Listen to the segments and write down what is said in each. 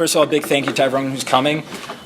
First of all, a big thank you to everyone who's coming.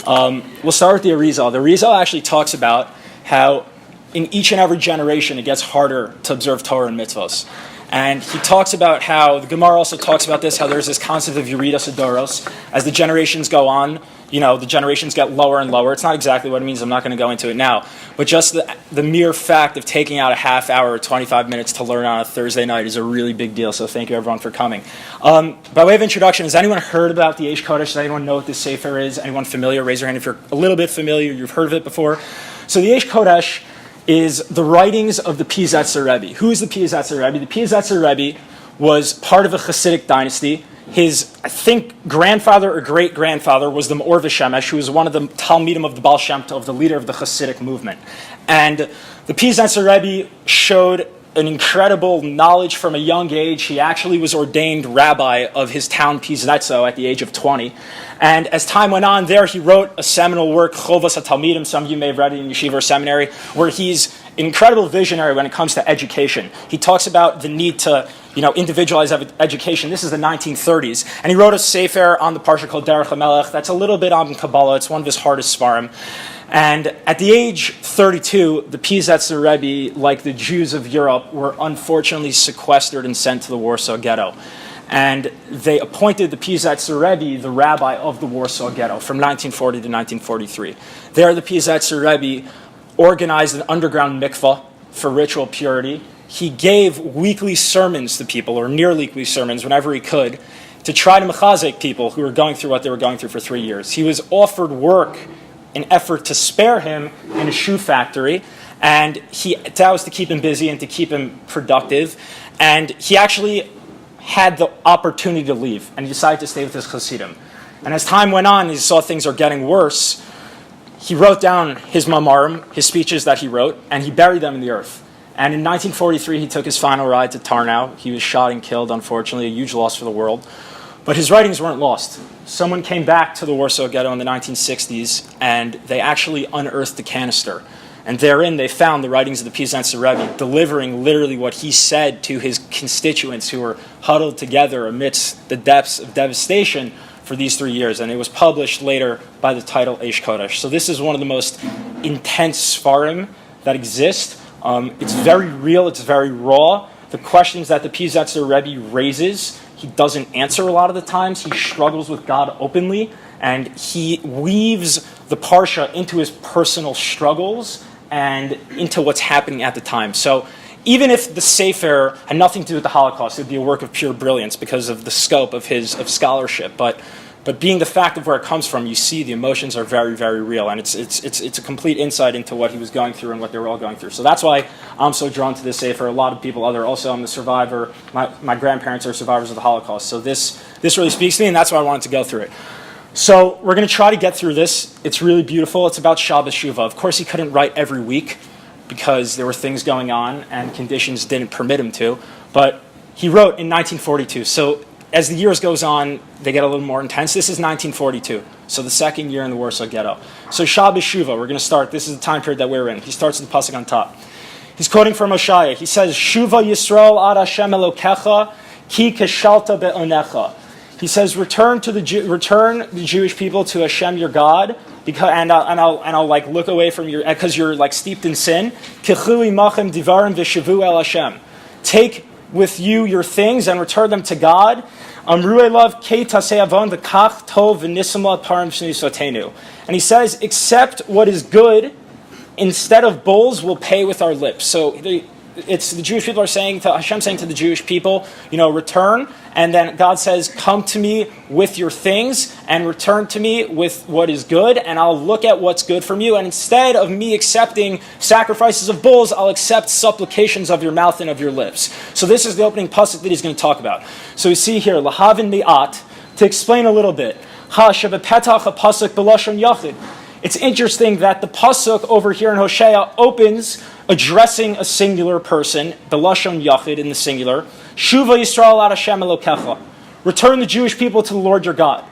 We'll start with the Arizal. The Arizal actually talks about how in each and every generation it gets harder to observe Torah and mitzvos. And he talks about how, the Gemara also talks about this, how there's this concept of Yeridas Adoros. As the generations go on, the generations get lower and lower. It's not exactly what it means. I'm not going to go into it now. But just the mere fact of taking out a half hour or 25 minutes to learn on a Thursday night is a really big deal. So thank you, everyone, for coming. By way of introduction, has anyone heard about the Aish Kodesh? Does anyone know what this sefer is? Anyone familiar? Raise your hand if you're a little bit familiar. You've heard of it before. So the Aish Kodesh is the writings of the Piaseczner Rebbe. Who is the Piaseczner Rebbe? The Piaseczner Rebbe was part of a Hasidic dynasty. His, I think, grandfather or great-grandfather was the Me'or V'Shemesh, who was one of the Talmidim of the Baal Shem Tov, the leader of the Hasidic movement. And the Piaseczner Rebbe showed an incredible knowledge from a young age. He actually was ordained rabbi of his town Piaseczo at the age of 20. And as time went on there, he wrote a seminal work, Chovas HaTalmidim, some of you may have read it in yeshiva or seminary, where he's an incredible visionary when it comes to education. He talks about the need to individualize education. This is the 1930s. And he wrote a sefer on the parsha called Derech HaMelech. That's a little bit on Kabbalah. It's one of his hardest svarim. And at the age 32, the Piaseczner Rebbe, like the Jews of Europe, were unfortunately sequestered and sent to the Warsaw Ghetto. And they appointed the Piaseczner Rebbe the rabbi of the Warsaw Ghetto from 1940 to 1943. There, the Piaseczner Rebbe organized an underground mikvah for ritual purity. He gave weekly sermons to people, or near weekly sermons, whenever he could, to try to mechazek people who were going through what they were going through for 3 years. He was offered work in effort to spare him in a shoe factory, and that was to keep him busy and to keep him productive. And he actually had the opportunity to leave, and he decided to stay with his Hasidim. And as time went on, he saw things are getting worse. He wrote down his mamarim, his speeches that he wrote, and he buried them in the earth. And in 1943, he took his final ride to Tarnow. He was shot and killed, unfortunately, a huge loss for the world. But his writings weren't lost. Someone came back to the Warsaw Ghetto in the 1960s, and they actually unearthed the canister. And therein, they found the writings of the Piaseczner Rebbe, delivering literally what he said to his constituents who were huddled together amidst the depths of devastation for these 3 years. And it was published later by the title Aish Kodesh. So this is one of the most intense svarim that exist. It's very real, it's very raw. The questions that the Piaseczner Rebbe raises, he doesn't answer a lot of the times. He struggles with God openly, and he weaves the parsha into his personal struggles and into what's happening at the time. So even if the sefer had nothing to do with the Holocaust, it would be a work of pure brilliance because of the scope of scholarship. But being the fact of where it comes from, you see the emotions are very, very real, and it's a complete insight into what he was going through and what they were all going through. So that's why I'm so drawn to this sefer. A lot of people, I'm the survivor. My grandparents are survivors of the Holocaust. So this really speaks to me, and that's why I wanted to go through it. So we're going to try to get through this. It's really beautiful. It's about Shabbos Shuvah. Of course, he couldn't write every week because there were things going on and conditions didn't permit him to. But he wrote in 1942. So as the years goes on, they get a little more intense. This is 1942, so the second year in the Warsaw Ghetto. So Shabbos Shuvah, we're going to start. This is the time period that we're in. He starts with the pasuk on top. He's quoting from Oshaya. He says, Shuvah Yisrael ad Hashem Elokecha ki keshalta be'onecha. He says, return the Jewish people to Hashem your God, and I'll like look away from your, because you're like steeped in sin. Kechui machem divarim v'shavu el Hashem. Take with you your things and return them to God. Amru elav kei tasei avon v'kach tov v'nisama parim shnisotenu. And he says, accept what is good. Instead of bulls, we'll pay with our lips. So it's the Jewish people are saying to Hashem, saying to the Jewish people, return. And then God says, come to me with your things and return to me with what is good, and I'll look at what's good from you. And instead of me accepting sacrifices of bulls, I'll accept supplications of your mouth and of your lips. So this is the opening pasuk that he's going to talk about. So we see here, lahavin mi'at, to explain a little bit. Ha shebepetach pasuk b'lashon yachid. It's interesting that the pasuk over here in Hosea opens addressing a singular person, b'lashon yachid in the singular. Shuva Yisrael ad Hashem Elokecha. Return the Jewish people to the Lord your God.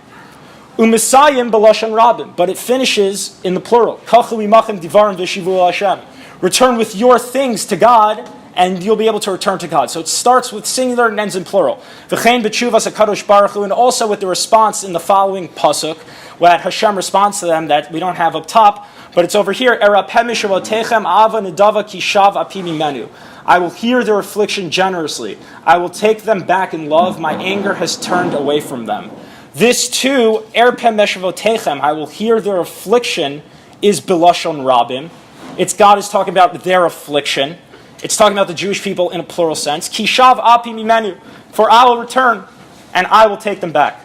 Umisayim b'lashon rabim. But it finishes in the plural. Kachu imachem divarim v'shivu Hashem. Return with your things to God, and you'll be able to return to God. So it starts with singular and ends in plural. V'chein b'tshuvas HaKadosh Baruch Hu, and also with the response in the following pasuk, where Hashem responds to them that we don't have up top, but it's over here. Erapeh mishavotechem ava nedava kishav api mimenu. I will hear their affliction generously. I will take them back in love. My anger has turned away from them. This too, erpeh meshavotechem, I will hear their affliction, is Bilashon Rabim. It's God is talking about their affliction. It's talking about the Jewish people in a plural sense. Kishav api mimenu, for I will return and I will take them back.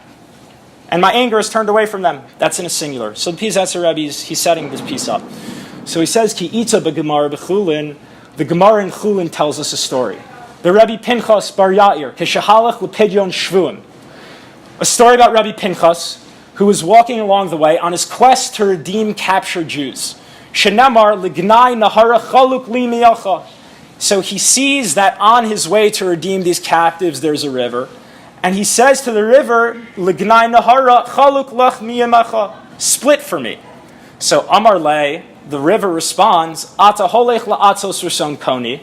And my anger has turned away from them. That's in a singular. So the Pizetzer Rebbe, he's setting this piece up. So he says, Ki ita b'gemara b'chulin. The Gemara in Chulin tells us a story. The Rebbe Pinchas bar Yair, Hishahalach l'pidyon shvuim. A story about Rebbe Pinchas, who was walking along the way on his quest to redeem captured Jews. Shenamar l'gnai nahara chaluk li miyacha. So he sees that on his way to redeem these captives, there's a river. And he says to the river, L'gnai nahara chaluk lach miyamacha, split for me. So Amar Le, the river responds, Ata holech la'atzos rishon koni.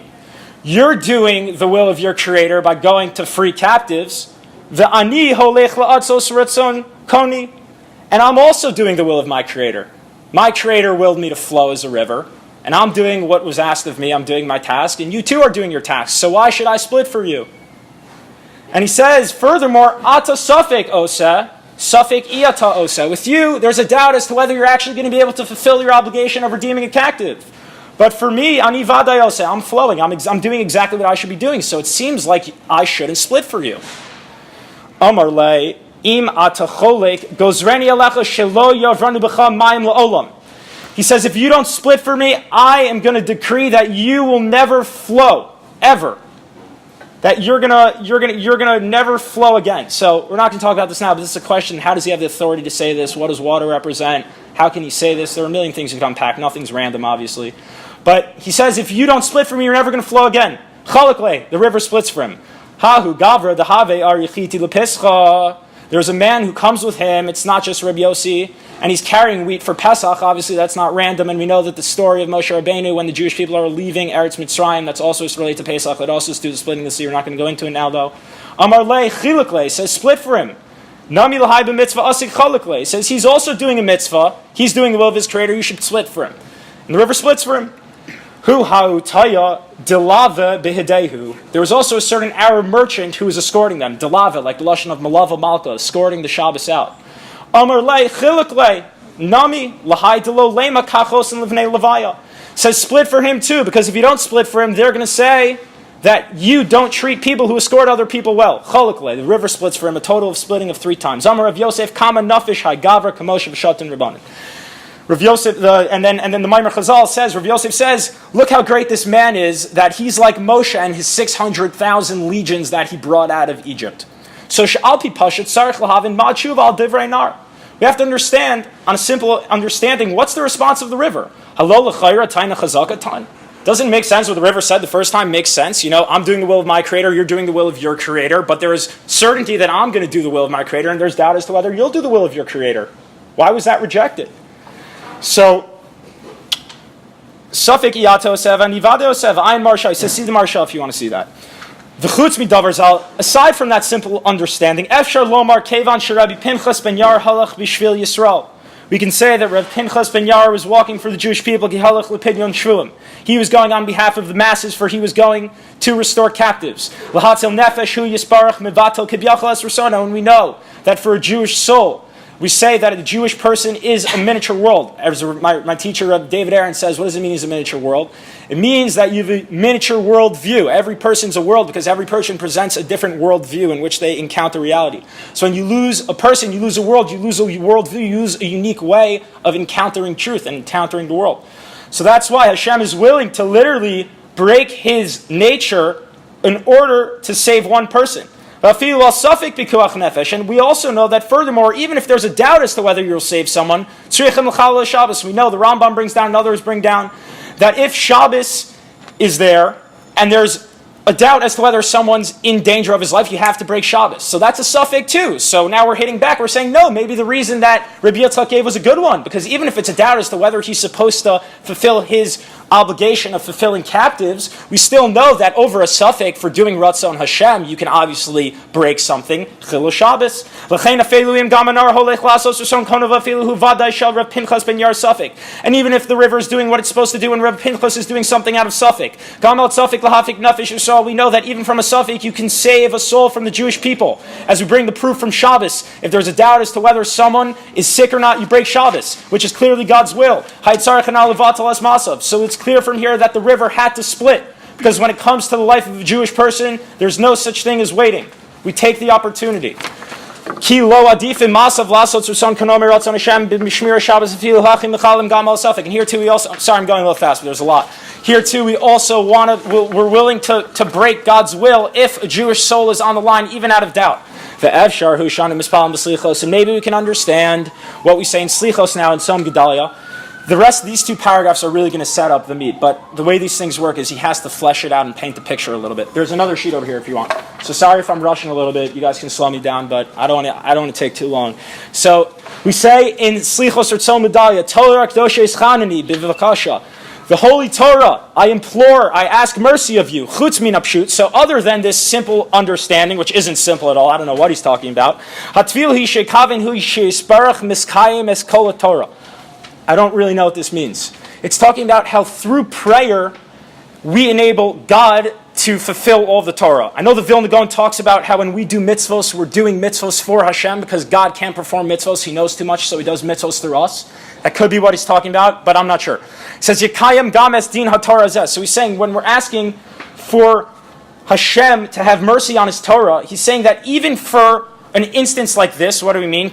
You're doing the will of your Creator by going to free captives. Ve'ani holech la'atzos rishon koni. And I'm also doing the will of my Creator. My Creator willed me to flow as a river. And I'm doing what was asked of me. I'm doing my task. And you too are doing your task. So why should I split for you? And he says, furthermore, ata safek osa, safek iyata osa. With you, there's a doubt as to whether you're actually going to be able to fulfill your obligation of redeeming a captive. But for me, ani vaday osa, I'm flowing. I'm doing exactly what I should be doing. So it seems like I shouldn't split for you. Amar le, im ata cholek, gozreni alecha shelo yavranu b'cha mayim la'olam. He says, if you don't split for me, I am going to decree that you will never flow, ever. That you're gonna never flow again. So we're not going to talk about this now, but this is a question: how does he have the authority to say this? What does water represent? How can he say this? There are a million things you can unpack. Nothing's random, obviously. But he says, if you don't split for me, you're never going to flow again. Chalakle, the river splits for him. Hahu gavra dehave ar yichiti lepischa. There's a man who comes with him. It's not just Rabbi Yossi, and he's carrying wheat for Pesach. Obviously, that's not random, and we know that the story of Moshe Rabbeinu, when the Jewish people are leaving Eretz Mitzrayim, that's also related to Pesach. It also is to the splitting the sea. We're not going to go into it now, though. Amar le chilukle says, split for him. Nami l'hai b'mitzvah asik chalukle says, he's also doing a mitzvah. He's doing the will of his Creator. You should split for him. And the river splits for him. Hu ha'utaya delave behidehu. There was also a certain Arab merchant who was escorting them. Delave, like the lashon of Malava Malka, escorting the Shabbos out. Amar le chilukle nami l'hai delo lema kachos and livnei levaya. Says split for him too, because if you don't split for him, they're going to say that you don't treat people who escort other people well. Chalukle, the river splits for him, a total of splitting of 3 times. Amar Rav Yosef kama nafish hai gavra kamoshe v'shatin rabbanan. Rav Yosef, and then the Maimer Chazal says, Rav Yosef says, look how great this man is, that he's like Moshe and his 600,000 legions that he brought out of Egypt. So Sh'alpi Pashat Sarich Lahavin Ma'atshuv al Divrei Nar. We have to understand, on a simple understanding, what's the response of the river? Halo l'chayra taina chazakatan. Doesn't make sense what the river said the first time. Makes sense. You know, I'm doing the will of my Creator, you're doing the will of your Creator, but there is certainty that I'm going to do the will of my Creator, and there's doubt as to whether you'll do the will of your Creator. Why was that rejected? So, Safek Iyato Seva, Nivado Seva, Ayin Marsha. He says, see the Marsha if you want to see that. V'chutz midavar zal. Aside from that simple understanding, Efshar Lomar Kevan Sherabi Pinchas Ben Yair Halach Bishvil Yisrael. We can say that Rav Pinchas Ben Yair was walking for the Jewish people. Ki Halach Lepidyon Shvuim. He was going on behalf of the masses, for he was going to restore captives. L'hatzel Nefesh Hu Yisparach Mevatel Kibyachal Es Rasona. And we know that for a Jewish soul, we say that a Jewish person is a miniature world. As my teacher, David Aaron, says, what does it mean is a miniature world? It means that you have a miniature world view. Every person's a world because every person presents a different world view in which they encounter reality. So when you lose a person, you lose a world, you lose a world view, you lose a unique way of encountering truth and encountering the world. So that's why Hashem is willing to literally break his nature in order to save one person. And we also know that furthermore, even if there's a doubt as to whether you'll save someone, we know the Rambam brings down and others bring down that if Shabbos is there and there's a doubt as to whether someone's in danger of his life, you have to break Shabbos. So that's a suffix too. So now we're hitting back. We're saying, no, maybe the reason that Rabbi Yitzchak gave was a good one, because even if it's a doubt as to whether he's supposed to fulfill his obligation of fulfilling captives, we still know that over a suffix for doing Ratzon Hashem, you can obviously break something. Chilul Shabbos. And even if the river is doing what it's supposed to do and Reb Pinchas is doing something out of suffix, we know that even from a suffix you can save a soul from the Jewish people. As we bring the proof from Shabbos, if there's a doubt as to whether someone is sick or not, you break Shabbos, which is clearly God's will. So it's clear from here that the river had to split, because when it comes to the life of a Jewish person, there's no such thing as waiting. We take the opportunity. Ki lo adifim masav lasot zuson kanomer ratzon Hashem b'mishmira Shabbos afilu hachim mechalim gam al safek. And here too we also, I'm sorry I'm going a little fast, but there's a lot. Here too we also we're willing to break God's will if a Jewish soul is on the line, even out of doubt. Ve'evshar hu shanu mispalim b'slichos. And maybe we can understand what we say in slichos now in some Gedalia. The rest of these two paragraphs are really going to set up the meat, but the way these things work is he has to flesh it out and paint the picture a little bit. There's another sheet over here if you want. So sorry if I'm rushing a little bit. You guys can slow me down, but I don't want to take too long. So we say in Slichos Tzol Medalia, Torah Kdoshes Chanani B'Vakasha. The Holy Torah, I implore, I ask mercy of you. Chutz min apshut. So other than this simple understanding, which isn't simple at all, I don't know what he's talking about. Hatvil hi shekavin hu sheisparach miskayim es kol Torah. I don't really know what this means. It's talking about how through prayer we enable God to fulfill all the Torah. I know the Vilna Gaon talks about how when we do mitzvos, we're doing mitzvos for Hashem because God can't perform mitzvos. He knows too much, so He does mitzvos through us. That could be what he's talking about, but I'm not sure. It says, Yekayim games din haTorah zeh. So he's saying when we're asking for Hashem to have mercy on His Torah, he's saying that even for an instance like this, what do we mean? We're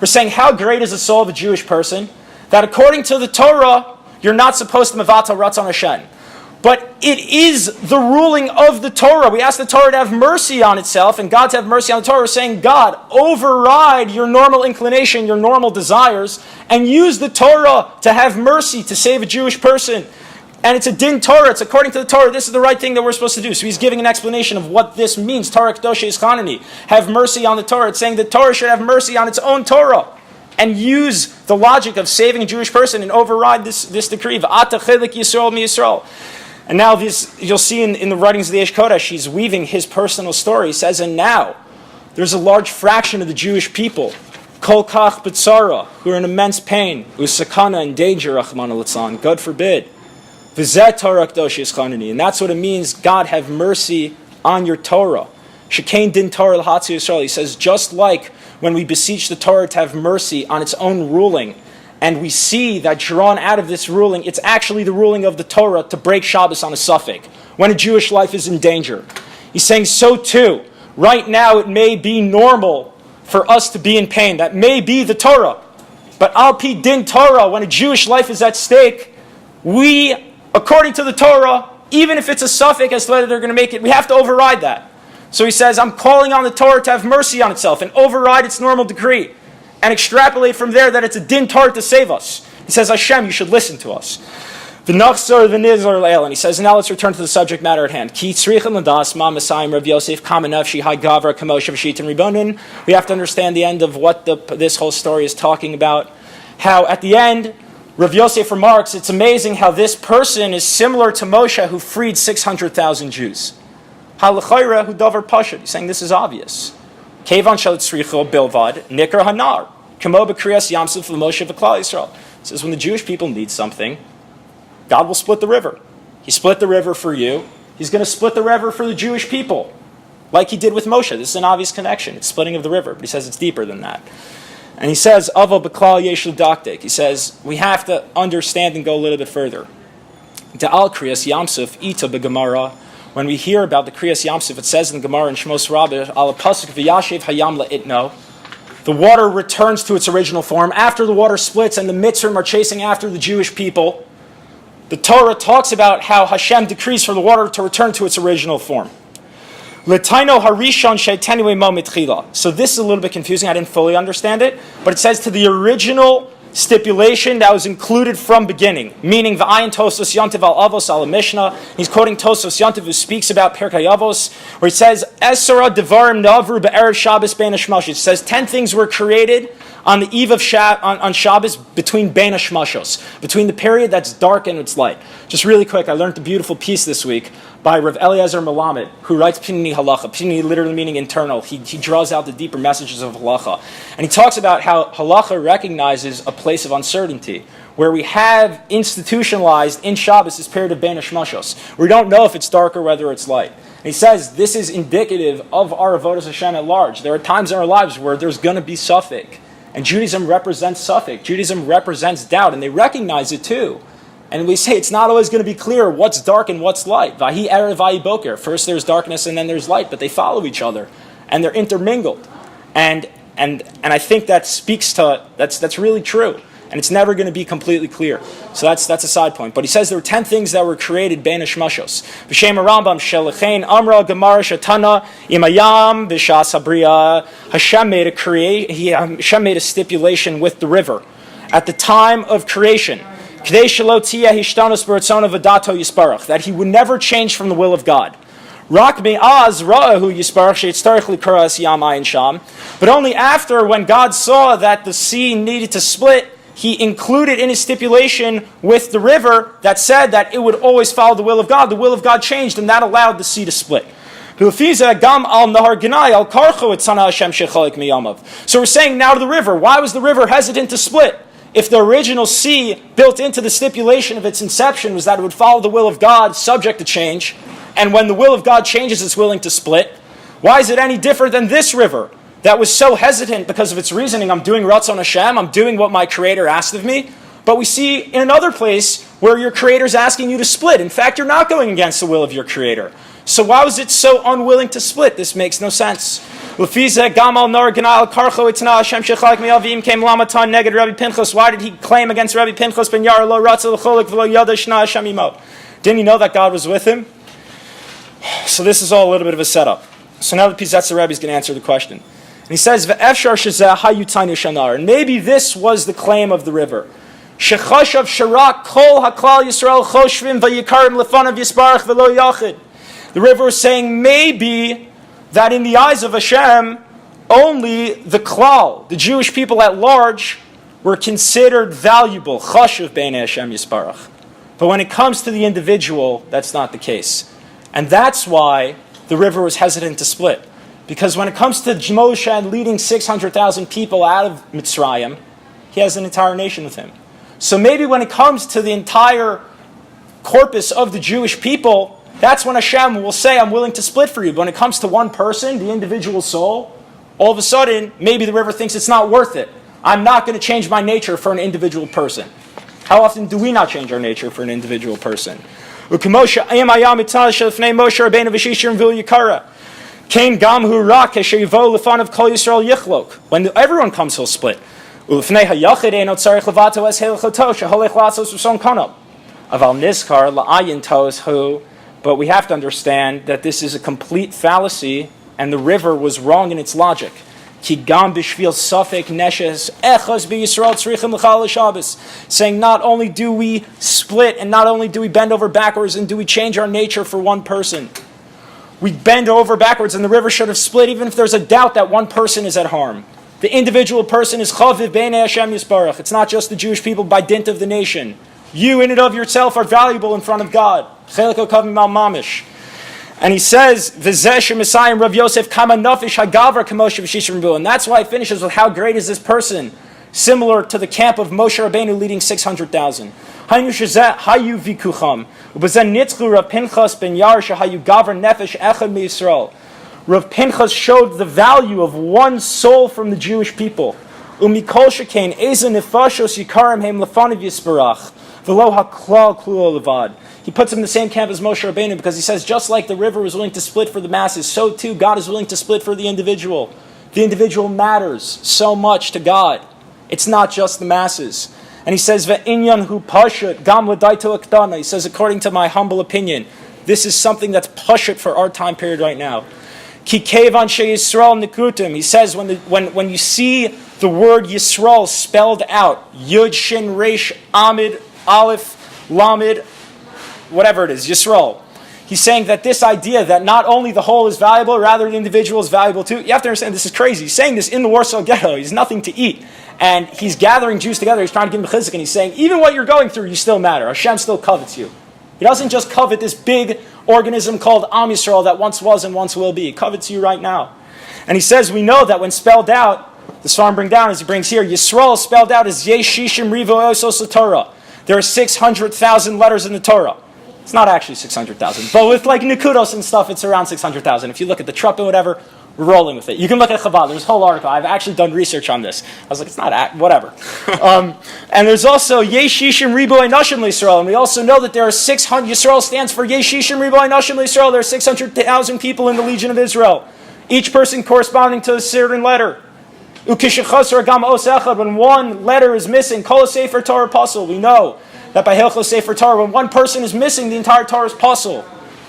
saying how great is the soul of a Jewish person that according to the Torah, you're not supposed to mevatel ratzon Hashem. But it is the ruling of the Torah. We ask the Torah to have mercy on itself and God to have mercy on the Torah. We're saying, God, override your normal inclination, your normal desires, and use the Torah to have mercy to save a Jewish person. And it's a din Torah. It's according to the Torah. This is the right thing that we're supposed to do. So he's giving an explanation of what this means. Torah Kdoshes Chanani. Have mercy on the Torah. It's saying the Torah should have mercy on its own Torah. And use the logic of saving a Jewish person and override this decree. V'ata chelik Yisrael mi Yisrael. And now this, you'll see in the writings of the Aish Kodesh, he's weaving his personal story. He says, and now, there's a large fraction of the Jewish people, kol kach b'tzara, who are in immense pain, usakana, in danger, Rachmana litzlan, God forbid. V'zeh Torah Kdoshes Chanani. And that's what it means, God have mercy on your Torah. Shekain din Torah l'hatzi Yisrael. He says, just like when we beseech the Torah to have mercy on its own ruling, and we see that drawn out of this ruling, it's actually the ruling of the Torah to break Shabbos on a suffix, when a Jewish life is in danger. He's saying, so too, right now it may be normal for us to be in pain. That may be the Torah. But al pi din Torah, when a Jewish life is at stake, we, according to the Torah, even if it's a suffix as to whether they're going to make it, we have to override that. So he says, I'm calling on the Torah to have mercy on itself and override its normal decree and extrapolate from there that it's a din Torah to save us. He says, Hashem, you should listen to us. And he says, now let's return to the subject matter at hand. We have to understand the end of what this whole story is talking about. How at the end, Rav Yosef remarks, it's amazing how this person is similar to Moshe who freed 600,000 Jews. He's saying this is obvious. Kevan shel tzricho bilvad nikar hanar kamo b'kriyas yamsuf l'Moshe v'klal Yisrael. It says when the Jewish people need something, God will split the river. He split the river for you. He's going to split the river for the Jewish people, like He did with Moshe. This is an obvious connection. It's splitting of the river, but He says it's deeper than that. And He says avo b'klal yesh l'daktik. He says we have to understand and go a little bit further. Da'al kriyas yamsuf ita b'gemara. When we hear about the Kriyas Yamsuf, it says in the Gemara in Shmos Rabbah, Al pasuk v'yashev hayam la'itno, the water returns to its original form. After the water splits and the Mitzrim are chasing after the Jewish people, the Torah talks about how Hashem decrees for the water to return to its original form. L'taino harishon she'tenu mo mitchila. So this is a little bit confusing. I didn't fully understand it, but it says to the original stipulation that was included from beginning, meaning v'ayin Tosos Yantiv al Avos al Mishnah. He's quoting Tosos Yantiv, who speaks about Pirkei Avos, where he says, Esara devarim navru be'erev Shabbos bein hashmashos. It says 10 things were created on the eve of on Shabbos between bein hashmashos, between the period that's dark and it's light. Just really quick, I learned a beautiful piece this week by Rav Eliezer Melamed, who writes Pinini Halacha. Pinini literally meaning internal. He draws out the deeper messages of Halacha. And he talks about how Halacha recognizes a place of uncertainty, where we have institutionalized in Shabbos this period of Bein Hashmashos. We don't know if it's dark or whether it's light. And he says this is indicative of our avodas Hashem at large. There are times in our lives where there's going to be suffix. And Judaism represents suffix. Judaism represents doubt, and they recognize it too. And we say it's not always going to be clear what's dark and what's light. Vahi erev, vahi boker. First there's darkness and then there's light, but they follow each other and they're intermingled. And I think that speaks to that's really true. And it's never going to be completely clear. So that's a side point. But he says there were 10 things that were created bein hashmashos. B'shem Rambam shelechein amra gemara shatana imayam b'shas habriya. Hashem made a stipulation with the river at the time of creation. That he would never change from the will of God. But only after, when God saw that the sea needed to split, he included in his stipulation with the river that said that it would always follow the will of God. The will of God changed, and that allowed the sea to split. So we're saying now to the river. Why was the river hesitant to split? If the original sea, built into the stipulation of its inception, was that it would follow the will of God, subject to change, and when the will of God changes, it's willing to split, why is it any different than this river that was so hesitant because of its reasoning? I'm doing Ratzon Hashem, I'm doing what my Creator asked of me. But we see in another place where your Creator is asking you to split. In fact, you're not going against the will of your Creator. So why was it so unwilling to split? This makes no sense. Why did he claim against Rabbi Pinchas ben Yair lo ratza l'cholik v'lo yada shna Hashem imo? Didn't he know that God was with him? So this is all a little bit of a setup. So now that's the Rebbe is going to answer the question. And he says, "Ve'efshar shezeh hayutaynu shanar." And maybe this was the claim of the river. Shechashav sharak kol haklal Yisrael choshvim v'yikarim lefanav yisbarach v'lo yachid. The river is saying maybe that in the eyes of Hashem, only the klal, the Jewish people at large, were considered valuable. Chashuv b'nei Hashem yisbarach. But when it comes to the individual, that's not the case. And that's why the river was hesitant to split. Because when it comes to Moshe and leading 600,000 people out of Mitzrayim, he has an entire nation with him. So maybe when it comes to the entire corpus of the Jewish people, that's when Hashem will say, I'm willing to split for you. But when it comes to one person, the individual soul, all of a sudden, maybe the river thinks it's not worth it. I'm not going to change my nature for an individual person. How often do we not change our nature for an individual person? When everyone comes, he'll split. But we have to understand that this is a complete fallacy, and the river was wrong in its logic. Saying not only do we split, and not only do we bend over backwards, and do we change our nature for one person. We bend over backwards, and the river should have split even if there's a doubt that one person is at harm. The individual person is chaviv b'nei Hashem yisbarach. It's not just the Jewish people by dint of the nation. You in and of yourself are valuable in front of God. And he says, Rav Yosef kama nafish hagavar k'Moshe v'shish Rabbeinu. And that's why it finishes with how great is this person, similar to the camp of Moshe Rabbeinu leading 600,000. Hayu shezeh hayu vikucham ubezen nitzchu Rav Pinchas ben Yair shehayu gavar nefesh echad miYisrael. Rav Pinchas showed the value of one soul from the Jewish people. Umikol shekain ezen nefashos yikarim heim lefanav yisbarach. He puts him in the same camp as Moshe Rabbeinu because he says, just like the river was willing to split for the masses, so too God is willing to split for the individual. The individual matters so much to God. It's not just the masses. And he says, he says, according to my humble opinion, this is something that's pashut for our time period right now. He says, when you see the word Yisrael spelled out. Yud, Shin, Resh, Amid, Aleph, Lamed, whatever it is, Yisrael. He's saying that this idea that not only the whole is valuable, rather the individual is valuable too. You have to understand this is crazy. He's saying this in the Warsaw Ghetto. He's nothing to eat. And he's gathering Jews together. He's trying to give them chizuk. And he's saying, even what you're going through, you still matter. Hashem still covets you. He doesn't just covet this big organism called Am Yisrael that once was and once will be. He covets you right now. And he says, we know that when spelled out, the Svarim bring down, as he brings here, Yisrael is spelled out as Yesh Shishim Rivo Osos Torah. There are 600,000 letters in the Torah. It's not actually 600,000, but with like Nikudos and stuff, it's around 600,000. If you look at the Trupp and whatever, we're rolling with it. You can look at Chabad. There's a whole article. I've actually done research on this. I was like, it's not whatever. And there's also Yeshishim Riboy Nashim Yisrael, and we also know that there are 600. Yisrael stands for Yeshishim Riboy Nashim Yisrael. There are 600,000 people in the Legion of Israel, each person corresponding to a certain letter. Ukishachasar Gam Os Echad. When one letter is missing, Kol Sefer Torah Pasul. We know that by Hilchos Sefer Torah, when one person is missing, the entire Torah is pasul.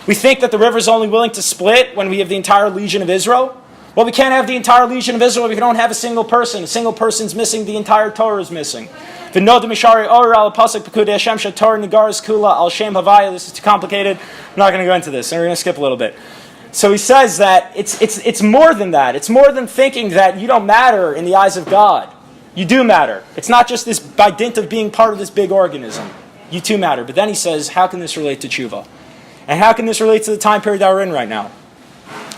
We think that the river is only willing to split when we have the entire Legion of Israel. Well, we can't have the entire Legion of Israel if we don't have a single person. A single person's missing, the entire Torah is missing. This is too complicated. I'm not going to go into this. We're going to skip a little bit. So he says that it's more than that. It's more than thinking that you don't matter in the eyes of God. You do matter. It's not just this by dint of being part of this big organism. You too matter. But then he says, how can this relate to tshuva? And how can this relate to the time period that we're in right now?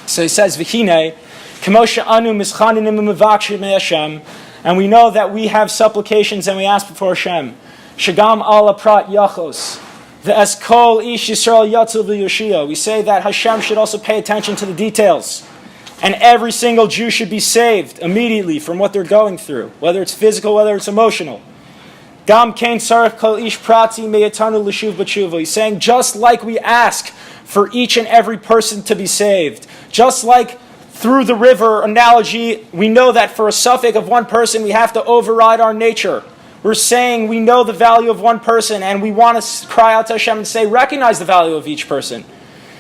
So he says, V'chine, k'moshe anu mischanim umevakshim Hashem, and we know that we have supplications and we ask before Hashem. Shagam ala prat yachos, v'es kol ish Yisrael yatzel v'yoshia. We say that Hashem should also pay attention to the details. And every single Jew should be saved immediately from what they're going through, whether it's physical, whether it's emotional. Gam kain sarach kol ish prati meyatanu l'shuv b'tshuva. He's saying just like we ask for each and every person to be saved, just like through the river analogy, we know that for a suffix of one person, we have to override our nature. We're saying we know the value of one person, and we want to cry out to Hashem and say, recognize the value of each person.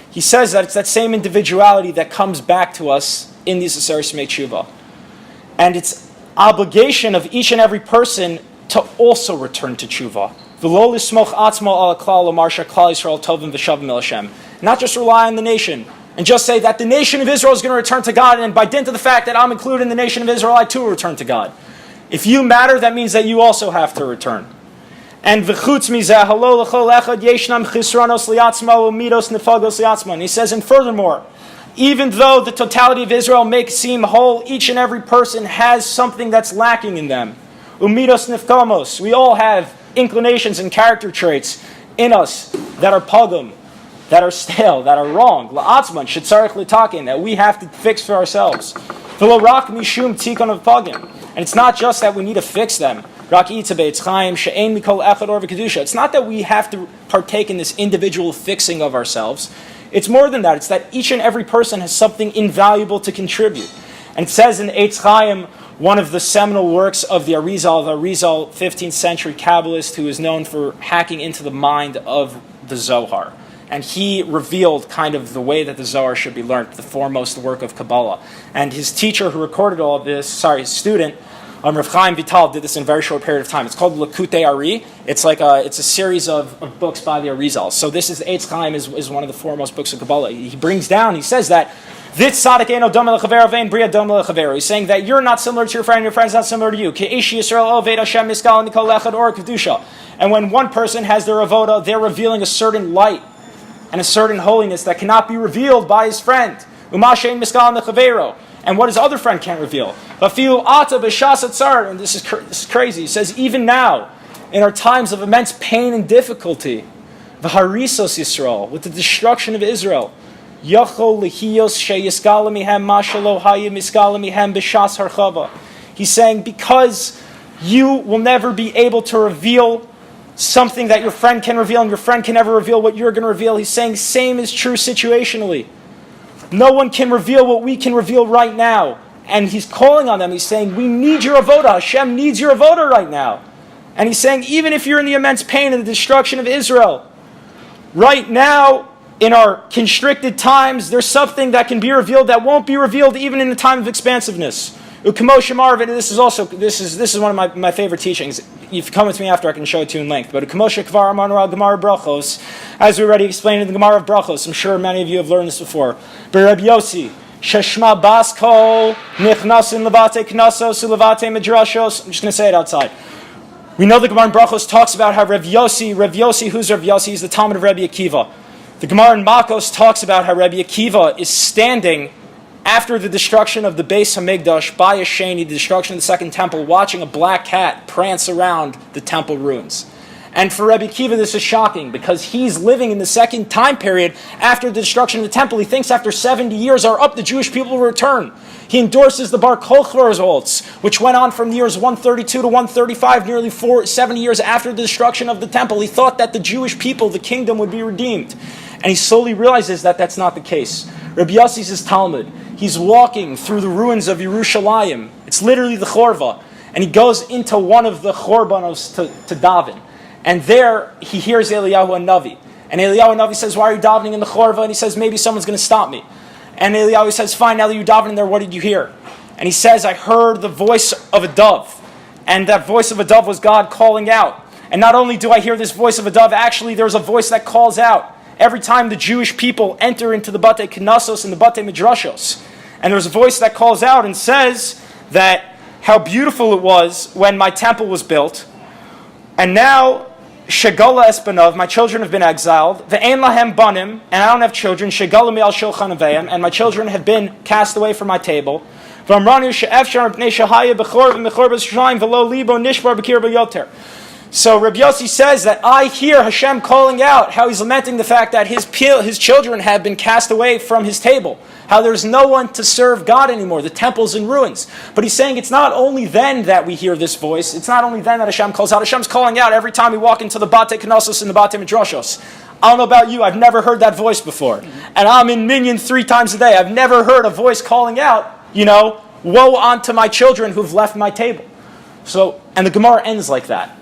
He says that it's that same individuality that comes back to us in these Aseres Yemei Tshuva. And it's obligation of each and every person to also return to Tshuva. V'lo lismoch atzmo ala klal lomar sheklal Yisrael tovim v'shavim el Hashem. Not just rely on the nation, and just say that the nation of Israel is going to return to God, and by dint of the fact that I'm included in the nation of Israel, I too will return to God. If you matter, that means that you also have to return. And v'chutz mizeh halo l'chol echad yeshnam chisranos liatzma u'midos nefagos liatzma. And he says, and furthermore, even though the totality of Israel makes seem whole, each and every person has something that's lacking in them. U'midos nefgamos. We all have inclinations and character traits in us that are pagum, that are stale, that are wrong. La'atzman shetzarich l'takin, that we have to fix for ourselves. V'lo rak mishum tikon of pagim. And it's not just that we need to fix them. It's not that we have to partake in this individual fixing of ourselves. It's more than that. It's that each and every person has something invaluable to contribute. And it says in Eitz Chaim, one of the seminal works of the Arizal 15th century Kabbalist who is known for hacking into the mind of the Zohar. And he revealed kind of the way that the Zohar should be learned, the foremost work of Kabbalah. And his teacher who recorded all of this, his student, Rav Chaim Vital, did this in a very short period of time. It's called Lakutei Ari. It's a series of books by the Arizal. So this is Eitz Chaim is one of the foremost books of Kabbalah. He says that he's saying that you're not similar to your friend, your friend's not similar to you. And when one person has their avoda, they're revealing a certain light and a certain holiness that cannot be revealed by his friend. And what his other friend can't reveal. And this is crazy. He says, even now, in our times of immense pain and difficulty, v'harisos Yisrael, with the destruction of Israel, he's saying, because you will never be able to reveal something that your friend can reveal, and your friend can never reveal what you're going to reveal. He's saying, same is true situationally. No one can reveal what we can reveal right now. And he's calling on them. He's saying, we need your avoda. Hashem needs your avoda right now. And he's saying, even if you're in the immense pain and the destruction of Israel, right now, in our constricted times, there's something that can be revealed that won't be revealed even in the time of expansiveness. Ukemoshe Marvin, and this is one of my favorite teachings. If you come with me after, I can show it to you in length. But Ukemoshe Kvar Amanu al Gemara Brachos, as we already explained in the Gemara of Brachos, I'm sure many of you have learned this before. Rabbi Yossi, Sheshma Baskol, Nichnasin Levate Knasos, Levate Midrashos. I'm just going to say it outside. We know the Gemara in Brachos talks about how Rav Yossi, who's Rav Yossi? He's the Talmud of Rabbi Akiva. The Gemara in Makos talks about how Rabbi Akiva is standing after the destruction of the Beis Hamikdash by Asheni, the destruction of the Second Temple, watching a black cat prance around the temple ruins. And for Rabbi Akiva, this is shocking because he's living in the second time period after the destruction of the temple. He thinks after 70 years are up, the Jewish people will return. He endorses the Bar Kochler results, which went on from the years 132 to 135, nearly 70 years after the destruction of the temple. He thought that the Jewish people, the kingdom, would be redeemed. And he slowly realizes that that's not the case. Rabbi Yossi's his Talmud. He's walking through the ruins of Yerushalayim. It's literally the Chorva. And he goes into one of the Chorbanos to daven. And there he hears Eliyahu HaNavi. And Eliyahu HaNavi says, why are you davening in the Chorva? And he says, maybe someone's going to stop me. And Eliyahu says, fine, now that you're davening there, what did you hear? And he says, I heard the voice of a dove. And that voice of a dove was God calling out. And not only do I hear this voice of a dove, actually there's a voice that calls out every time the Jewish people enter into the Batei Knessos and the Batei Midrashos. And there's a voice that calls out and says that how beautiful it was when my temple was built. And now, Shegala Espanov, my children have been exiled. Ve'en lahem banim, and I don't have children. Shegala mi'al shulchan aveim, and my children have been cast away from my table. V'amranu she'efshar b'nei shahaya b'chor v'mechor b'shraim v'lo libo nishbar b'kir b'yoter. So Rabbi Yossi says that I hear Hashem calling out how he's lamenting the fact that his children have been cast away from his table. How there's no one to serve God anymore. The temple's in ruins. But he's saying it's not only then that we hear this voice. It's not only then that Hashem calls out. Hashem's calling out every time we walk into the Batei Knessos and the Batei Midrashos. I don't know about you. I've never heard that voice before. And I'm in Minyan 3 times a day. I've never heard a voice calling out, woe unto my children who've left my table. And the Gemara ends like that.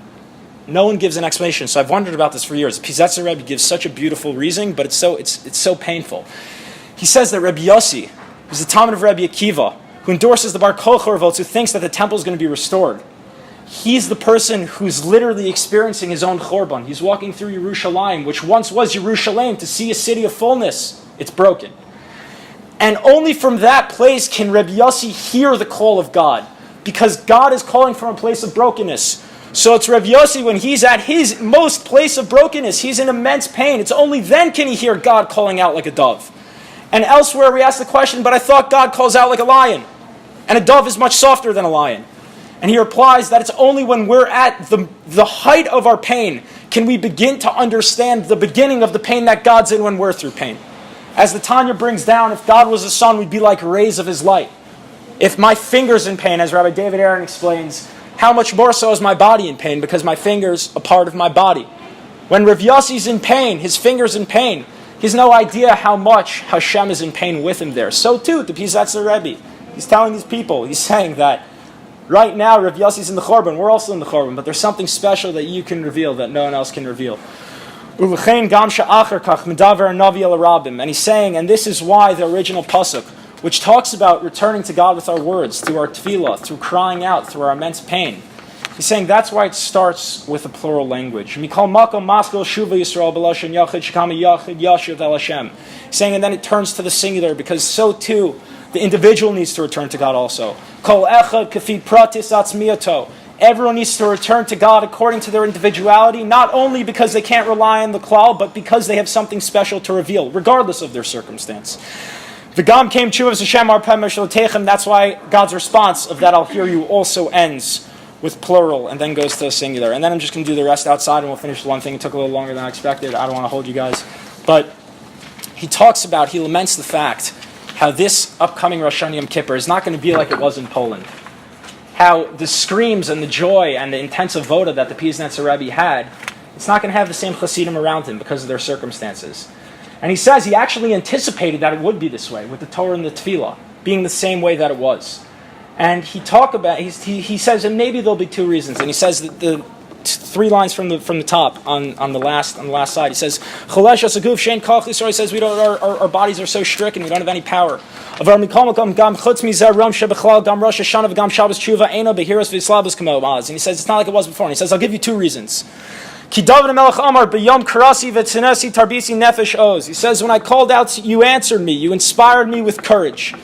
No one gives an explanation. So I've wondered about this for years. Pizetzer Rebbe gives such a beautiful reasoning, but it's so painful. He says that Rabbi Yossi, who's the Talmud of Rabbi Akiva, who endorses the Bar Kochler votes, who thinks that the temple is going to be restored, he's the person who's literally experiencing his own Chorban. He's walking through Yerushalayim, which once was Yerushalayim, to see a city of fullness. It's broken. And only from that place can Rabbi Yossi hear the call of God, because God is calling from a place of brokenness. So it's Rav Yossi when he's at his most place of brokenness. He's in immense pain. It's only then can he hear God calling out like a dove. And elsewhere we ask the question, but I thought God calls out like a lion. And a dove is much softer than a lion. And he replies that it's only when we're at the height of our pain can we begin to understand the beginning of the pain that God's in when we're through pain. As the Tanya brings down, if God was the sun, we'd be like rays of his light. If my finger's in pain, as Rabbi David Aaron explains, how much more so is my body in pain, because my finger's a part of my body. When Rav Yossi's in pain, his finger's in pain, he has no idea how much Hashem is in pain with him there. So too, the Pizetzer Rebbe. He's telling these people, he's saying that right now Rav Yossi's in the Chorban, we're also in the Chorban, but there's something special that you can reveal that no one else can reveal. And he's saying, and this is why the original pasuk, which talks about returning to God with our words, through our tefillah, through crying out, through our immense pain. He's saying that's why it starts with a plural language. He's saying, and then it turns to the singular, because so too, the individual needs to return to God also. Everyone needs to return to God according to their individuality, not only because they can't rely on the klal, but because they have something special to reveal, regardless of their circumstance. V'gam came tshuva Hashem ar pem techem. That's why God's response of that I'll hear you also ends with plural and then goes to a singular. And then I'm just going to do the rest outside and we'll finish the one thing. It took a little longer than I expected. I don't want to hold you guys. But he laments the fact how this upcoming Rosh Hashanah Yom Kippur is not going to be like it was in Poland. How the screams and the joy and the intensive voda that the Piznetzer Rebbe had, it's not going to have the same Hasidim around him because of their circumstances. And he says he actually anticipated that it would be this way, with the Torah and the Tefillah being the same way that it was. And he says, and maybe there'll be 2 reasons. And he says that the 3 lines from the top on the last side. He says, he says our bodies are so stricken, we don't have any power. Avar mikol makom gam chutz mizeh rom shebechlal gam Rosh Hashanah v'gam Shabbos Tshuva eino behiros v'yislabos kamo az. And he says it's not like it was before. And he says I'll give you two reasons. Ki David Melech Amar b'yom karasi v'tzinesi tarbisi nefesh oz. He says when I called out, you answered me. You inspired me with courage.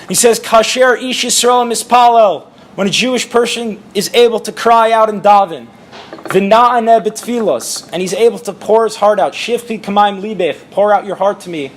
He says kasher ish Yisrael mispalel. When a Jewish person is able to cry out and daven. V'na'aneh b'tfilos. And he's able to pour his heart out. Shifpi k'mayim libech. Pour out your heart to me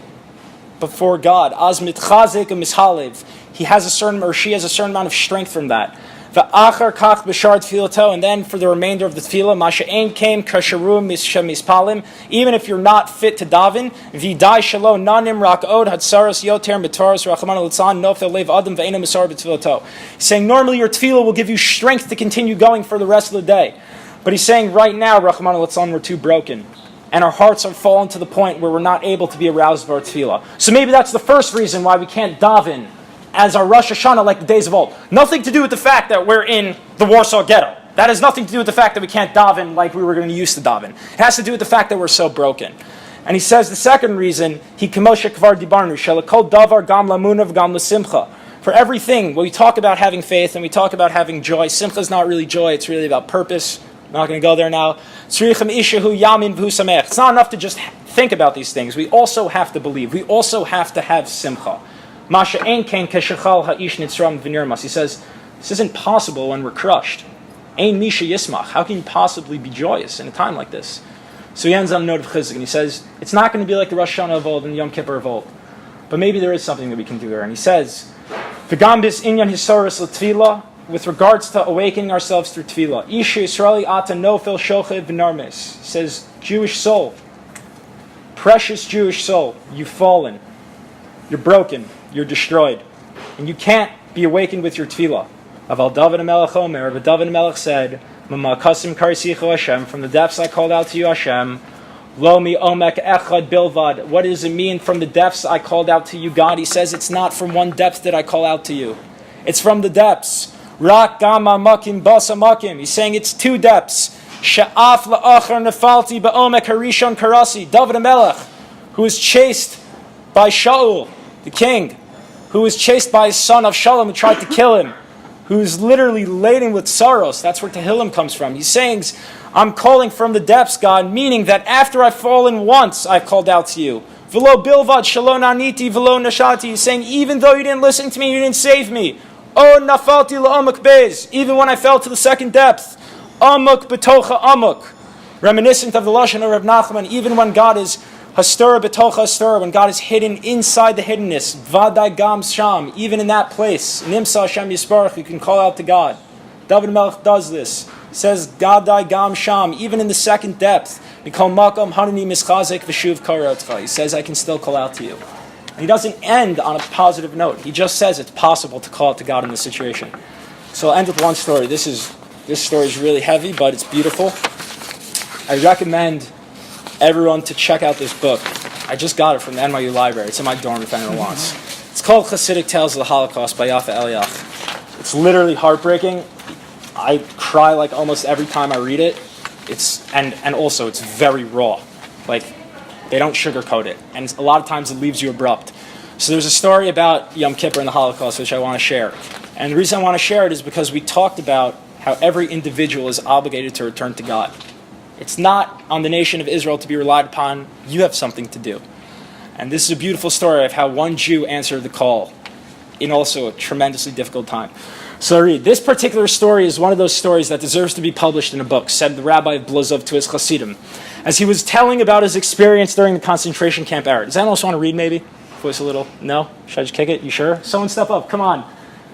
before God. Az mitchazik mishalev. He has a certain, or she has a certain amount of strength from that. V'achar kach b'shar tfilato. And then for the remainder of the tefillah, masha'ein came kasharu mispalim. Even if you're not fit to daven, v'dai shalo nanim rak od hatsaras yoter mitaras rachman litzan nofel lev adam ve'ena misar b'tfilato. He's saying normally your tefillah will give you strength to continue going for the rest of the day. But he's saying right now, Rachman al-Litzlan, we're too broken. And our hearts are fallen to the point where we're not able to be aroused by our tefillah. So maybe that's the first reason why we can't daven as our Rosh Hashanah like the days of old. Nothing to do with the fact that we're in the Warsaw Ghetto. That has nothing to do with the fact that we can't daven like we were going to used to daven. It has to do with the fact that we're so broken. And he says the second reason, he kemoshe kvar dibarnu, shelakol davar gam lamunav gam lasimcha. For everything, when we talk about having faith and we talk about having joy, simcha is not really joy, it's really about purpose. I'm not going to go there now. It's not enough to just think about these things. We also have to believe. We also have to have simcha. He says, this isn't possible when we're crushed. How can you possibly be joyous in a time like this? So he ends on a note of chizuk, and he says, it's not going to be like the Rosh Hashanah of old and the Yom Kippur of old. But maybe there is something that we can do there. And he says, with regards to awakening ourselves through tefillah. Isha Yisraeli ata nofel shochev v'narmes. Says, Jewish soul, precious Jewish soul, you've fallen, you're broken, you're destroyed, and you can't be awakened with your tefillah. Aval David HaMelech Omer, but David HaMelech said, Mamakasim karisicho Hashem, from the depths I called out to you, Hashem. Lo mi omek echad bilvad. What does it mean from the depths I called out to you, God? He says it's not from one depth that I call out to you. It's from the depths. Rak gama makim basa makim. He's saying it's two depths. Sha'af la'achar nefalti ba'omek harishon karasi. David HaMelech, who was chased by Shaul, the king, who was chased by his son Avshalom, who tried to kill him, who's literally laden with sorrows. That's where Tehillim comes from. He's saying, I'm calling from the depths, God, meaning that after I've fallen once, I've called out to you. V'lo bilvad shalon aniti v'lo nashati. He's saying, even though you didn't listen to me, you didn't save me. Oh, nafalti la'amak bez. Even when I fell to the second depth. Amuk betocha amuk. Reminiscent of the Lashon of Reb Nachman, even when God is hastura betocha hastura, when God is hidden inside the hiddenness. Vadai gam sham. Even in that place. Nimsa Hashem Yisbarach, you can call out to God. David Melech does this. He says, Gadai gam sham. Even in the second depth. Mikol makom hanani mischazek v'shuv karotcha. He says, I can still call out to you. And he doesn't end on a positive note. He just says it's possible to call out to God in this situation. So I'll end with one story. This story is really heavy, but it's beautiful. I recommend everyone to check out this book. I just got it from the NYU library. It's in my dorm if anyone wants. It's called Hasidic Tales of the Holocaust by Yafa Eliach. It's literally heartbreaking. I cry like almost every time I read it. And also it's very raw. Like, they don't sugarcoat it. And a lot of times it leaves you abrupt. So there's a story about Yom Kippur and the Holocaust which I want to share. And the reason I want to share it is because we talked about how every individual is obligated to return to God. It's not on the nation of Israel to be relied upon. You have something to do. And this is a beautiful story of how one Jew answered the call in also a tremendously difficult time. So I read, this particular story is one of those stories that deserves to be published in a book, said the rabbi of Blazov to his Hasidim, as he was telling about his experience during the concentration camp era. Does anyone else want to read maybe? Voice a little? No? Should I just kick it? You sure? Someone step up. Come on.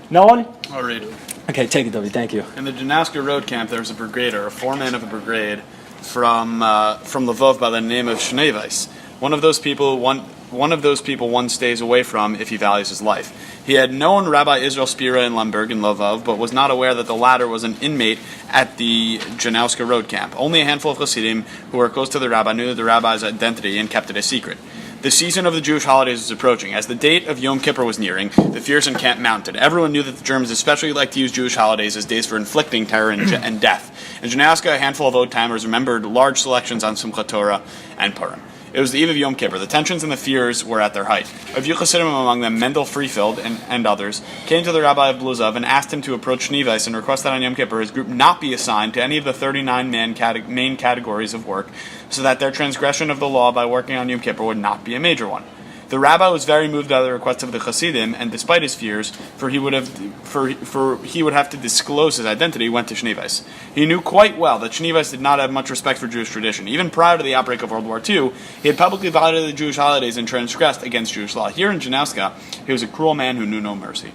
No one? I'll read. Okay, take it, W. Thank you. In the Janaska Road camp, there was a brigader, a foreman of a brigade from Lvov by the name of Shnevais. One of those people one stays away from if he values his life. He had known Rabbi Israel Spira in Lemberg in Lvov, but was not aware that the latter was an inmate at the Janowska Road camp. Only a handful of Hasidim who were close to the rabbi knew the rabbi's identity and kept it a secret. The season of the Jewish holidays was approaching. As the date of Yom Kippur was nearing, the fears in camp mounted. Everyone knew that the Germans especially liked to use Jewish holidays as days for inflicting terror and death. In Janowska, a handful of old-timers remembered large selections on Simchat Torah and Purim. It was the eve of Yom Kippur. The tensions and the fears were at their height. A few Chassidim, among them Mendel Freefeld and others, came to the rabbi of Bluzov and asked him to approach Shnevis and request that on Yom Kippur his group not be assigned to any of the 39 main categories of work, so that their transgression of the law by working on Yom Kippur would not be a major one. The rabbi was very moved by the request of the Chassidim, and despite his fears, for he would have to disclose his identity, went to Shnevis. He knew quite well that Shnevis did not have much respect for Jewish tradition. Even prior to the outbreak of World War II, he had publicly violated the Jewish holidays and transgressed against Jewish law. Here in Janowska, he was a cruel man who knew no mercy.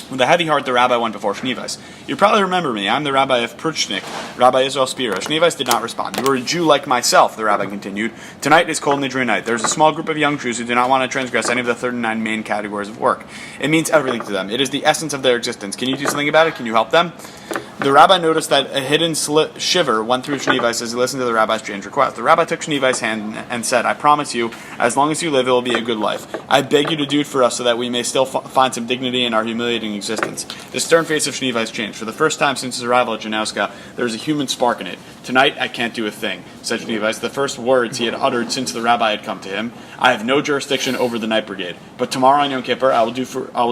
With a heavy heart, the rabbi went before Shnevis. You probably remember me. I'm the rabbi of Pruchnik, Rabbi Israel Spira. Shnevis did not respond. You are a Jew like myself, the rabbi continued. Tonight is Kol Nidre night. There's a small group of young Jews who do not want to transgress any of the 39 main categories of work. It means everything to them. It is the essence of their existence. Can you do something about it? Can you help them? The rabbi noticed that a hidden shiver went through Shnevis as he listened to the rabbi's strange request. The rabbi took Shnevis' hand and said, I promise you, as long as you live, it will be a good life. I beg you to do it for us so that we may still find some dignity in our humiliating existence. The stern face of Shnevis changed. For the first time since his arrival at Janowska, there was a human spark in it. Tonight, I can't do a thing, said Shnevis, the first words he had uttered since the rabbi had come to him. I have no jurisdiction over the night brigade, but tomorrow on Yom Kippur, I will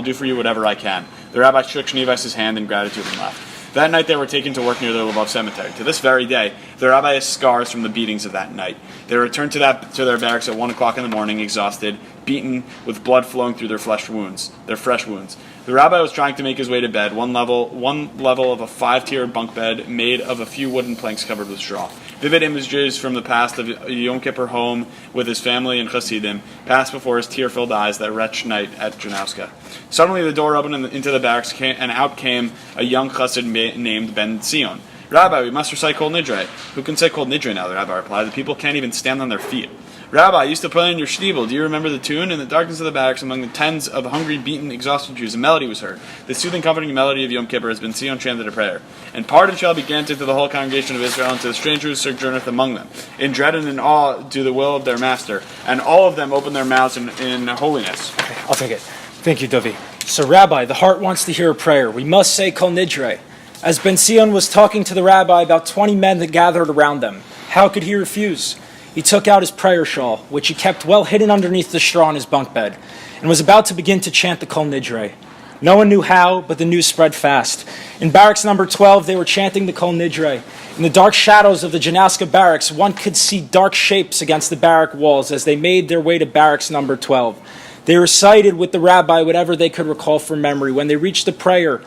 do for you whatever I can. The rabbi shook Shnevis' hand in gratitude and left. That night they were taken to work near the Lvov cemetery. To this very day, the rabbi has scars from the beatings of that night. They returned to their barracks at 1 o'clock in the morning, exhausted, beaten, with blood flowing through their fresh wounds. The rabbi was trying to make his way to bed, one level of a 5-tier bunk bed made of a few wooden planks covered with straw. Vivid images from the past of Yom Kippur home with his family and Chassidim passed before his tear-filled eyes that wretched night at Janowska. Suddenly the door opened into the barracks, and out came a young Chassid named Ben Zion. Rabbi, we must recite Kol Nidre. Who can say Kol Nidre now? The rabbi replied. The people can't even stand on their feet. Rabbi, I used to play in your shtibel. Do you remember the tune? In the darkness of the barracks, among the tens of hungry, beaten, exhausted Jews, a melody was heard. The soothing, comforting melody of Yom Kippur has been Zion chanted a prayer. And pardon shall be granted to the whole congregation of Israel and to the stranger who sojourneth among them. In dread and in awe do the will of their master. And all of them open their mouths in holiness. Okay, I'll take it. Thank you, Dovi. So, Rabbi, the heart wants to hear a prayer. We must say Kol Nidre. As Ben Zion was talking to the rabbi, about 20 men that gathered around them. How could he refuse? He took out his prayer shawl, which he kept well hidden underneath the straw on his bunk bed, and was about to begin to chant the Kol Nidre. No one knew how, but the news spread fast. In barracks number 12, they were chanting the Kol Nidre. In the dark shadows of the Janowska barracks, one could see dark shapes against the barrack walls as they made their way to barracks number 12. They recited with the rabbi whatever they could recall from memory. When they reached the prayer,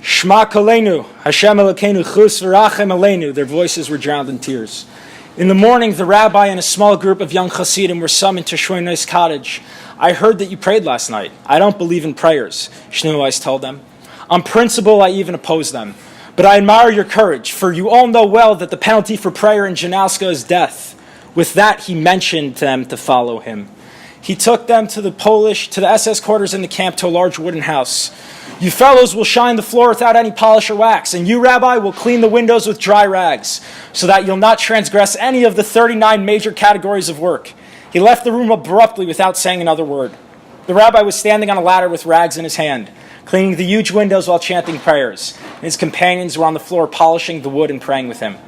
Shema Kolenu, Hashem Elokeinu Chus V'Rachem Aleinu, their voices were drowned in tears. In the morning, the rabbi and a small group of young Hasidim were summoned to Shlomo's cottage. I heard that you prayed last night. I don't believe in prayers, Shlomo told them. On principle, I even oppose them. But I admire your courage, for you all know well that the penalty for prayer in Janowska is death. With that, he mentioned them to follow him. He took them to the SS quarters in the camp to a large wooden house. You fellows will shine the floor without any polish or wax, and you, Rabbi, will clean the windows with dry rags, so that you'll not transgress any of the 39 major categories of work. He left the room abruptly without saying another word. The rabbi was standing on a ladder with rags in his hand, cleaning the huge windows while chanting prayers, and his companions were on the floor polishing the wood and praying with him.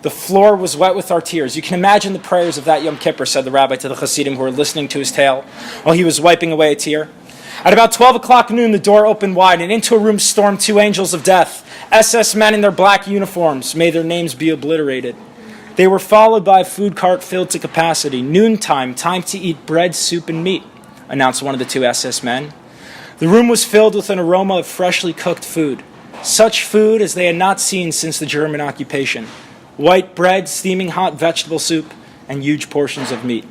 The floor was wet with our tears. You can imagine the prayers of that Yom Kippur, said the rabbi to the Hasidim who were listening to his tale, while he was wiping away a tear. At about 12 o'clock noon, the door opened wide, and into a room stormed 2 angels of death, SS men in their black uniforms. May their names be obliterated. They were followed by a food cart filled to capacity. Noontime, time to eat bread, soup, and meat, announced one of the 2 SS men. The room was filled with an aroma of freshly cooked food, such food as they had not seen since the German occupation. White bread, steaming hot vegetable soup, and huge portions of meat.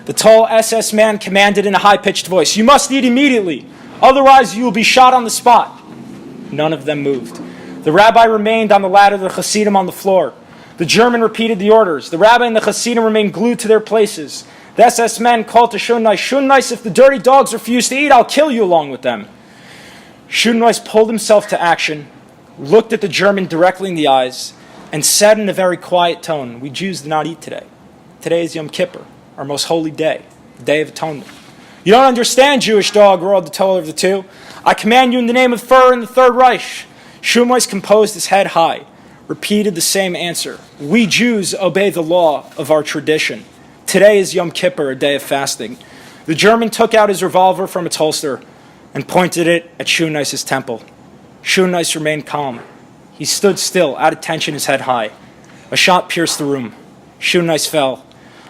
The tall SS man commanded in a high-pitched voice, "You must eat immediately, otherwise you will be shot on the spot." None of them moved. The rabbi remained on the ladder, the Hasidim on the floor. The German repeated the orders. The rabbi and the Hasidim remained glued to their places. The SS men called to Shunais, "Shunais, if the dirty dogs refuse to eat, I'll kill you along with them." Shunais pulled himself to action, looked at the German directly in the eyes, and said in a very quiet tone, "We Jews do not eat today. Today is Yom Kippur, our most holy day, the Day of Atonement." "You don't understand, Jewish dog," roared the taller of the 2. "I command you in the name of Führer and the Third Reich." Shumois composed his head high, repeated the same answer. "We Jews obey the law of our tradition. Today is Yom Kippur, a day of fasting. The German took out his revolver from its holster and pointed it at Shunai's temple. Shunais remained calm. He stood still, out of tension, his head high. A shot pierced the room. Shunais fell.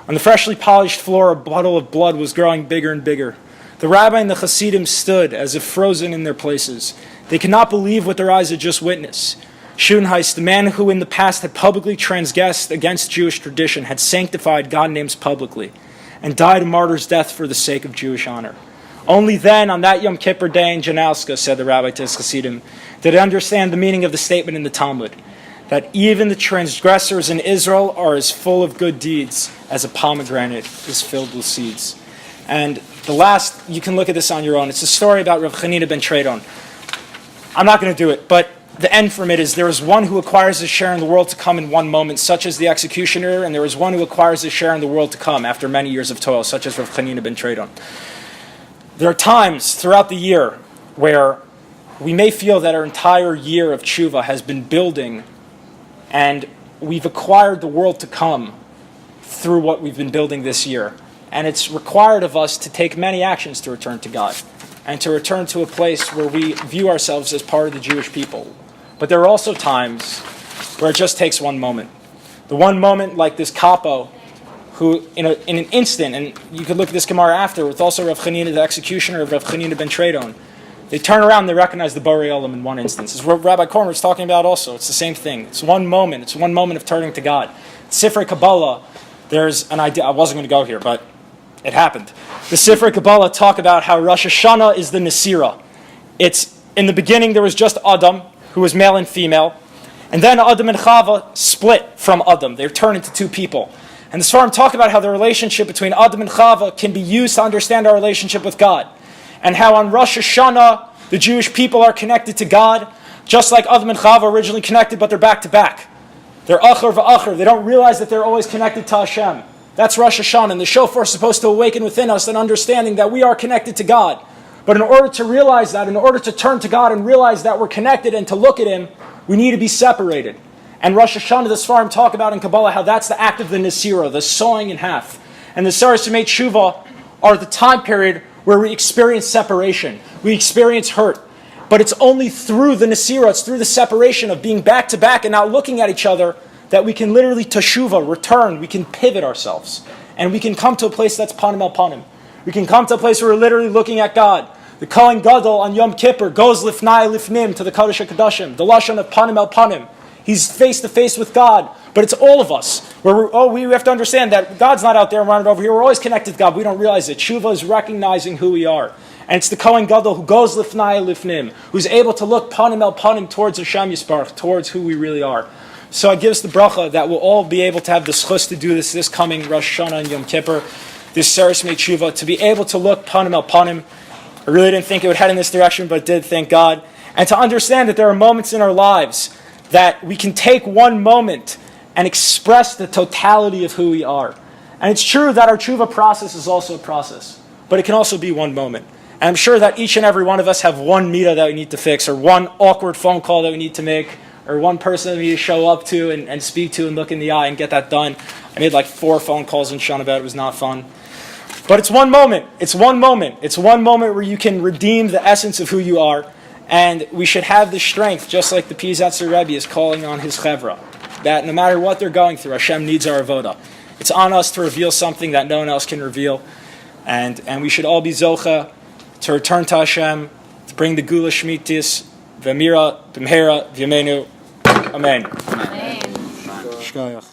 On the freshly polished floor, a puddle of blood was growing bigger and bigger. The rabbi and the Hasidim stood as if frozen in their places. They could not believe what their eyes had just witnessed. Shunais, the man who in the past had publicly transgressed against Jewish tradition, had sanctified God's names publicly and died a martyr's death for the sake of Jewish honor. Only then, on that Yom Kippur day in Janauska, said the rabbi to his Hasidim, did he understand the meaning of the statement in the Talmud, that even the transgressors in Israel are as full of good deeds as a pomegranate is filled with seeds. And the last, you can look at this on your own. It's a story about Rav Chanina ben Tredon. I'm not going to do it, but the end from it is there is one who acquires a share in the world to come in one moment, such as the executioner, and there is one who acquires a share in the world to come after many years of toil, such as Rav Chanina ben Tredon. There are times throughout the year where we may feel that our entire year of tshuva has been building and we've acquired the world to come through what we've been building this year. And it's required of us to take many actions to return to God and to return to a place where we view ourselves as part of the Jewish people. But there are also times where it just takes one moment. The one moment like this capo, who in an instant, and you could look at this Gemara after, with also Rav Chanina, the executioner of Rav Chanina ben Tredon, they turn around and they recognize the Borei Olam in one instance. It's what Rabbi Kormer was talking about also. It's the same thing. It's one moment. It's one moment of turning to God. Sifrei Kabbalah, there's an idea. I wasn't going to go here, but it happened. The Sifrei Kabbalah talk about how Rosh Hashanah is the Nesira. It's, in the beginning, there was just Adam, who was male and female. And then Adam and Chava split from Adam. They turned into two people. And the Sfarim talk about how the relationship between Adam and Chava can be used to understand our relationship with God. And how on Rosh Hashanah, the Jewish people are connected to God, just like Adam and Chava originally connected, but they're back to back. They're achar v'achar. They don't realize that they're always connected to Hashem. That's Rosh Hashanah. And the shofar is supposed to awaken within us an understanding that we are connected to God. But in order to realize that, in order to turn to God and realize that we're connected and to look at Him, we need to be separated. And Rosh Hashanah, the Sfarim talk about in Kabbalah how that's the act of the Nesira, the sawing in half. And the Saras Yemei Tshuva are the time period where we experience separation. We experience hurt. But it's only through the Nesira, it's through the separation of being back to back and not looking at each other that we can literally teshuva, return, we can pivot ourselves. And we can come to a place that's panim el panim. We can come to a place where we're literally looking at God. The Kohen Gadol on Yom Kippur goes lifnai lifnim to the Kodesh HaKadoshim, the Lashon of panim el panim. He's face to face with God. But it's all of us. We have to understand that God's not out there and running over here. We're always connected to God. We don't realize it. Tshuva is recognizing who we are. And it's the Kohen Gadol who goes lifnai lifnim, who's able to look panim el panim towards Hashem Yisparach, towards who we really are. So I give us the bracha that we'll all be able to have the schus to do this coming Rosh Hashanah and Yom Kippur, this Saras Yemei Tshuva, to be able to look panim el panim. I really didn't think it would head in this direction, but it did, thank God. And to understand that there are moments in our lives that we can take one moment and express the totality of who we are. And it's true that our tshuva process is also a process, but it can also be one moment. And I'm sure that each and every one of us have one midah that we need to fix, or one awkward phone call that we need to make, or one person that we need to show up to and speak to and look in the eye and get that done. I made like 4 phone calls in Shana about it. It was not fun. But it's one moment. It's one moment. It's one moment where you can redeem the essence of who you are. And we should have the strength, just like the Pizatzer Rebbe is calling on his chevra, that no matter what they're going through, Hashem needs our avoda. It's on us to reveal something that no one else can reveal. And we should all be zocha to return to Hashem, to bring the Gula Shmitis, V'mira, B'mhera, V'yamenu. Amen. Amen. Shkoyach.